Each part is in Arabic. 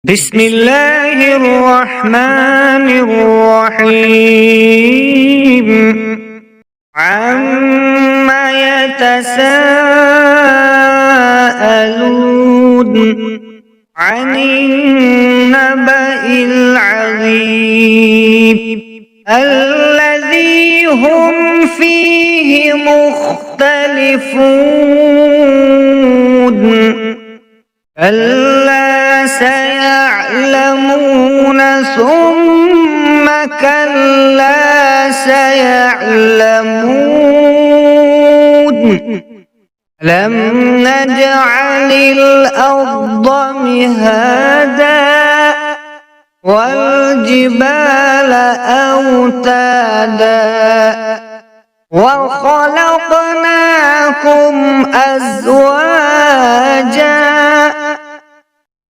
بسم الله الرحمن الرحيم. عما يتساءلون عن النبأ العظيم الذي هم فيه مختلفون. كلا سيعلمون ثم كلا سيعلمون. لم نجعل الأرض مهادا والجبال أوتادا وخلقناكم أزواجا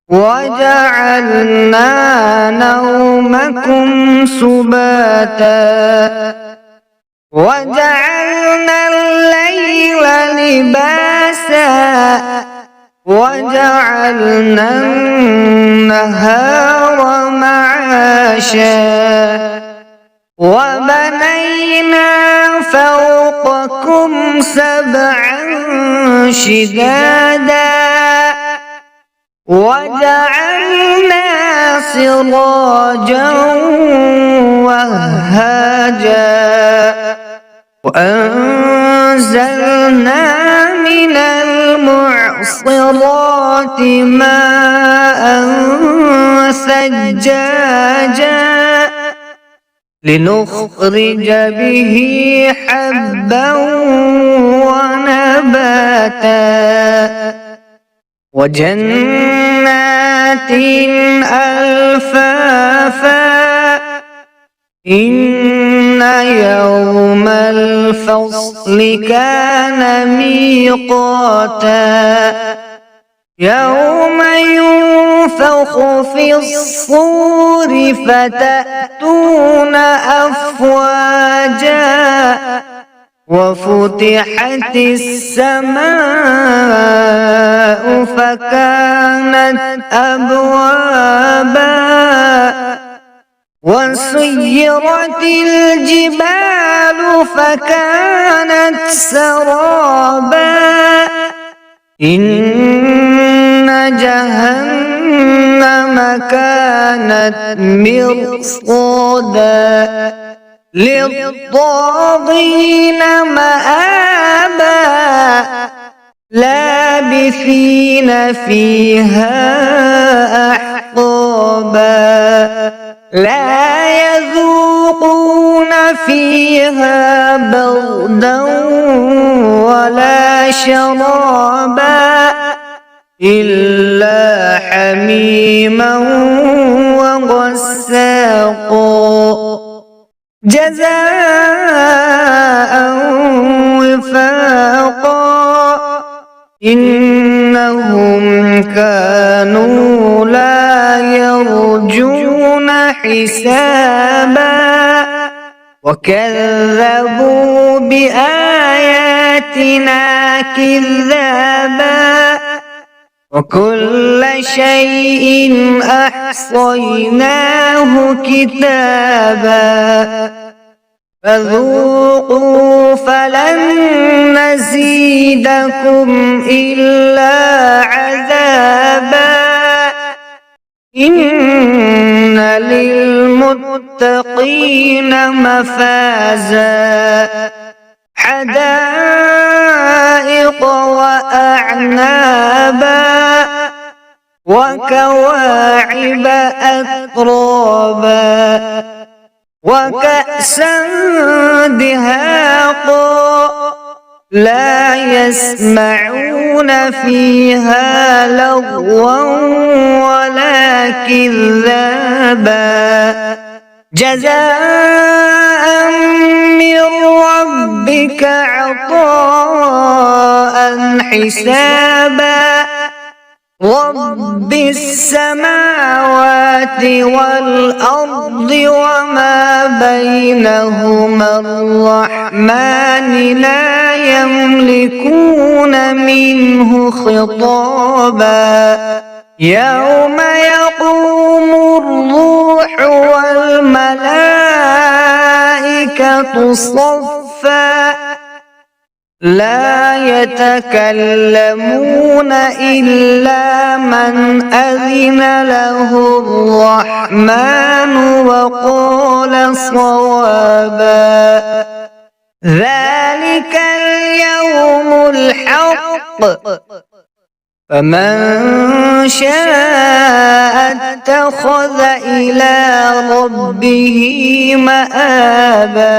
وجعلنا نومكم سباتا وجعلنا الليل لباسا وجعلنا النهار معاشا وبنينا فوقكم سبعا شدادا وجعلنا سراجا وهاجا وأنزلنا من المعصرات ماء ثجاجا لنخرج به حبا ونباتا وجنات ألفافا إن يوم الفصل كان ميقاتا يوم ينفخ في الصور فتأتون أفواجا وفتحت السماء فكانت أبوابا وسيرت الجبال فكانت سرابا إن جهنم كانت مرصادا للطاغين مآبا لابثين فيها أحقابا لا يذوقون فيها بردا ولا شرابا إلا حميما وغساقا جزاء وفاقا إنهم كانوا لا يرجون حسابا وكذبوا بآياتنا كذابا وكل شيء أحصيناه كتابا فذوقوا فلن نزيدكم إلا عذابا إن للمتقين مفازا حدائق وأعنابا وكواعب أترابا وكأسا دهاقا لا يسمعون فيها لغوا ولا كذابا جزاء من ربك عطاء حسابا رب السماوات والأرض وما بينهما الرحمن لا يملكون منه خطابا يوم يقول الملائكة صفا لا يتكلمون إلا من أذن له الرحمن وقال صوابا ذلك اليوم الحق فمن شاء اتخذ إلى ربه مآبا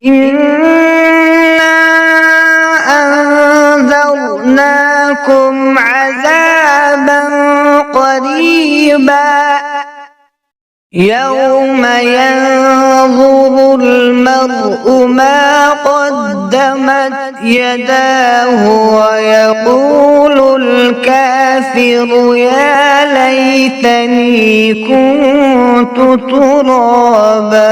إنا أنذرناكم عذابا قريبا يوم ينظر المرء ما قدمت يداه ويقول الكافر يا ليتني كنت ترابا